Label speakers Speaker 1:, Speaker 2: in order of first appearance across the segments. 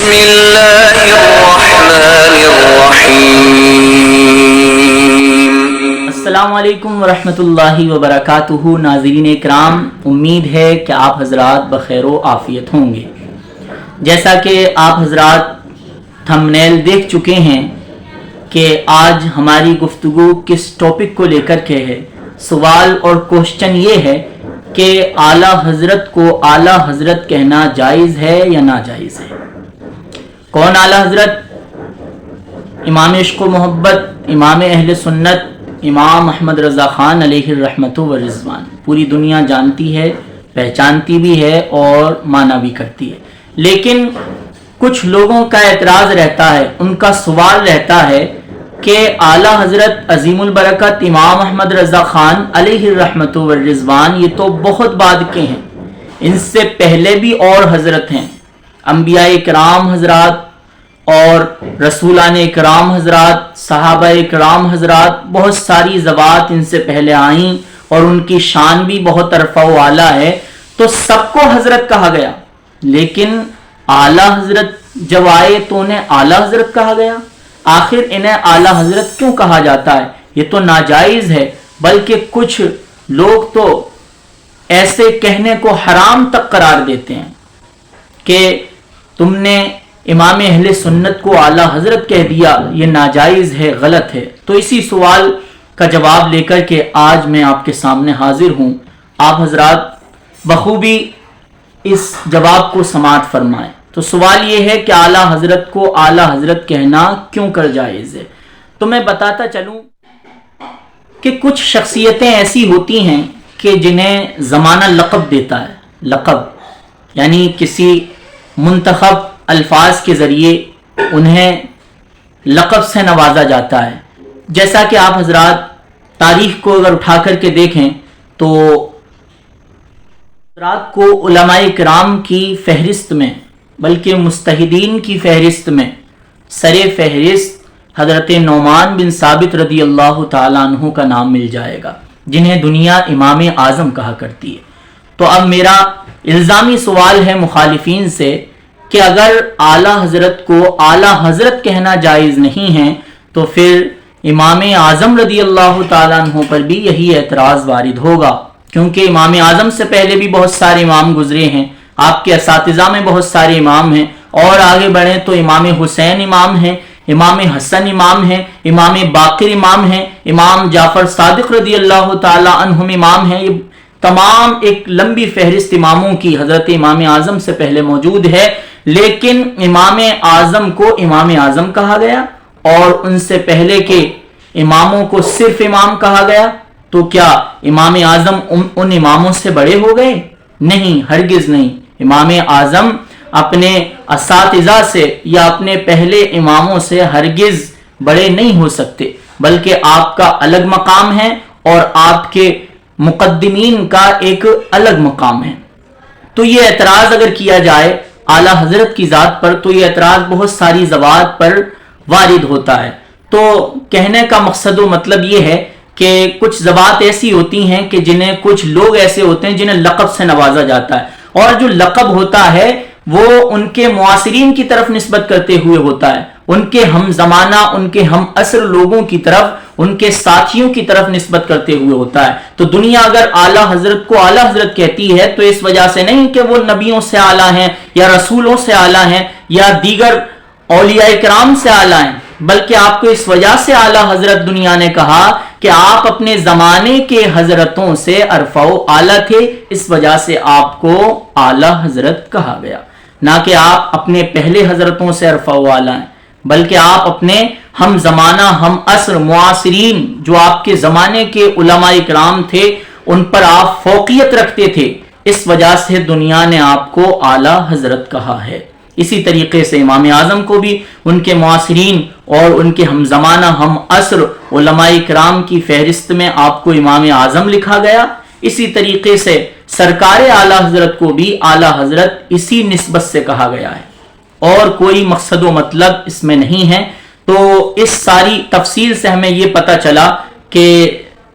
Speaker 1: بسم اللہ الرحمن الرحیم۔
Speaker 2: السلام علیکم ورحمۃ اللہ وبرکاتہ۔ ناظرین اکرام، امید ہے کہ آپ حضرات بخیر و عافیت ہوں گے۔ جیسا کہ آپ حضرات تھمبنیل دیکھ چکے ہیں کہ آج ہماری گفتگو کس ٹاپک کو لے کر کے ہے۔ سوال اور کوشچن یہ ہے کہ اعلیٰ حضرت کو اعلیٰ حضرت کہنا جائز ہے یا ناجائز ہے؟ کون اعلیٰ حضرت؟ امام عشق و محبت، امام اہل سنت، امام احمد رضا خان علیہ الرحمۃ والرضوان پوری دنیا جانتی ہے، پہچانتی بھی ہے اور مانا بھی کرتی ہے۔ لیکن کچھ لوگوں کا اعتراض رہتا ہے، ان کا سوال رہتا ہے کہ اعلیٰ حضرت عظیم البرکت امام احمد رضا خان علیہ الرحمۃ والرضوان یہ تو بہت بعد کے ہیں، ان سے پہلے بھی اور حضرت ہیں، انبیاء کرام حضرات اور رسولان کرام حضرات، صحابہ کرام حضرات، بہت ساری ذوات ان سے پہلے آئیں اور ان کی شان بھی بہت رفع و اعلیٰ ہے، تو سب کو حضرت کہا گیا۔ لیکن اعلیٰ حضرت جب آئے تو انہیں اعلیٰ حضرت کہا گیا۔ آخر انہیں اعلیٰ حضرت کیوں کہا جاتا ہے؟ یہ تو ناجائز ہے، بلکہ کچھ لوگ تو ایسے کہنے کو حرام تک قرار دیتے ہیں کہ تم نے امام اہل سنت کو اعلیٰ حضرت کہہ دیا، یہ ناجائز ہے، غلط ہے۔ تو اسی سوال کا جواب لے کر کے آج میں آپ کے سامنے حاضر ہوں۔ آپ حضرات بخوبی اس جواب کو سماعت فرمائیں۔ تو سوال یہ ہے کہ اعلیٰ حضرت کو اعلیٰ حضرت کہنا کیوں کر جائز ہے؟ تو میں بتاتا چلوں کہ کچھ شخصیتیں ایسی ہوتی ہیں کہ جنہیں زمانہ لقب دیتا ہے۔ لقب یعنی کسی منتخب الفاظ کے ذریعے انہیں لقب سے نوازا جاتا ہے۔ جیسا کہ آپ حضرات تاریخ کو اگر اٹھا کر کے دیکھیں تو حضرات کو علماء کرام کی فہرست میں، بلکہ مجتہدین کی فہرست میں سر فہرست حضرت نعمان بن ثابت رضی اللہ تعالیٰ عنہ کا نام مل جائے گا، جنہیں دنیا امام اعظم کہا کرتی ہے۔ تو اب میرا الزامی سوال ہے مخالفین سے کہ اگر اعلیٰ حضرت کو اعلیٰ حضرت کہنا جائز نہیں ہے تو پھر امام اعظم رضی اللہ تعالیٰ عنہ پر بھی یہی اعتراض وارد ہوگا، کیونکہ امام اعظم سے پہلے بھی بہت سارے امام گزرے ہیں، آپ کے اساتذہ میں بہت سارے امام ہیں، اور آگے بڑھیں تو امام حسین امام ہیں، امام حسن امام ہیں، امام باقر امام ہیں، امام جعفر صادق رضی اللہ تعالیٰ عنہم امام ہیں۔ یہ تمام ایک لمبی فہرست اماموں کی حضرت امام اعظم سے پہلے موجود ہے، لیکن امام اعظم کو امام اعظم کہا گیا اور ان سے پہلے کے اماموں کو صرف امام کہا گیا۔ تو کیا امام اعظم ان اماموں سے بڑے ہو گئے؟ نہیں، ہرگز نہیں۔ امام اعظم اپنے اساتذہ سے یا اپنے پہلے اماموں سے ہرگز بڑے نہیں ہو سکتے، بلکہ آپ کا الگ مقام ہے اور آپ کے مقدمین کا ایک الگ مقام ہے۔ تو یہ اعتراض اگر کیا جائے اعلیٰ حضرت کی ذات پر تو یہ اعتراض بہت ساری ذوات پر وارد ہوتا ہے۔ تو کہنے کا مقصد و مطلب یہ ہے کہ کچھ ذوات ایسی ہوتی ہیں کہ جنہیں کچھ لوگ ایسے ہوتے ہیں جنہیں لقب سے نوازا جاتا ہے، اور جو لقب ہوتا ہے وہ ان کے معاصرین کی طرف نسبت کرتے ہوئے ہوتا ہے، ان کے ہم زمانہ، ان کے ہم عصر لوگوں کی طرف، ان کے ساتھیوں کی طرف نسبت کرتے ہوئے ہوتا ہے۔ تو دنیا اگر اعلیٰ حضرت کو اعلیٰ حضرت کہتی ہے تو اس وجہ سے نہیں کہ وہ نبیوں سے اعلیٰ ہیں یا رسولوں سے اعلیٰ ہیں یا دیگر اولیاء کرام سے اعلیٰ ہیں، بلکہ آپ کو اس وجہ سے اعلیٰ حضرت دنیا نے کہا کہ آپ اپنے زمانے کے حضرتوں سے ارفع و اعلیٰ تھے، اس وجہ سے آپ کو اعلیٰ حضرت کہا گیا، نہ کہ آپ اپنے پہلے حضرتوں سے ارفع و اعلیٰ ہیں، بلکہ آپ اپنے ہم زمانہ، ہم عصر معاصرین جو آپ کے زمانے کے علماء کرام تھے ان پر آپ فوقیت رکھتے تھے، اس وجہ سے دنیا نے آپ کو اعلیٰ حضرت کہا ہے۔ اسی طریقے سے امام اعظم کو بھی ان کے معاصرین اور ان کے ہم زمانہ ہم عصر علماء کرام کی فہرست میں آپ کو امام اعظم لکھا گیا۔ اسی طریقے سے سرکار اعلیٰ حضرت کو بھی اعلیٰ حضرت اسی نسبت سے کہا گیا ہے، اور کوئی مقصد و مطلب اس میں نہیں ہے۔ تو اس ساری تفصیل سے ہمیں یہ پتہ چلا کہ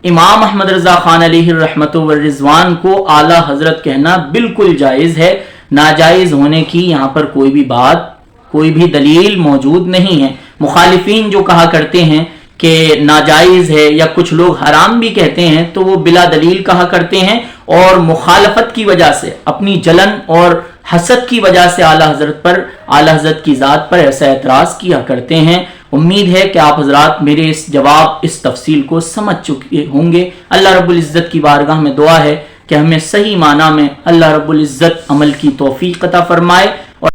Speaker 2: امام احمد رضا خان علیہ الرحمۃ والرضوان کو اعلیٰ حضرت کہنا بالکل جائز ہے، ناجائز ہونے کی یہاں پر کوئی بھی بات کوئی بھی دلیل موجود نہیں ہے۔ مخالفین جو کہا کرتے ہیں کہ ناجائز ہے یا کچھ لوگ حرام بھی کہتے ہیں تو وہ بلا دلیل کہا کرتے ہیں اور مخالفت کی وجہ سے، اپنی جلن اور حسد کی وجہ سے اعلیٰ حضرت کی ذات پر ایسا اعتراض کیا کرتے ہیں۔ امید ہے کہ آپ حضرات میرے اس تفصیل کو سمجھ چکے ہوں گے۔ اللہ رب العزت کی بارگاہ میں دعا ہے کہ ہمیں صحیح معنی میں اللہ رب العزت عمل کی توفیق عطا فرمائے۔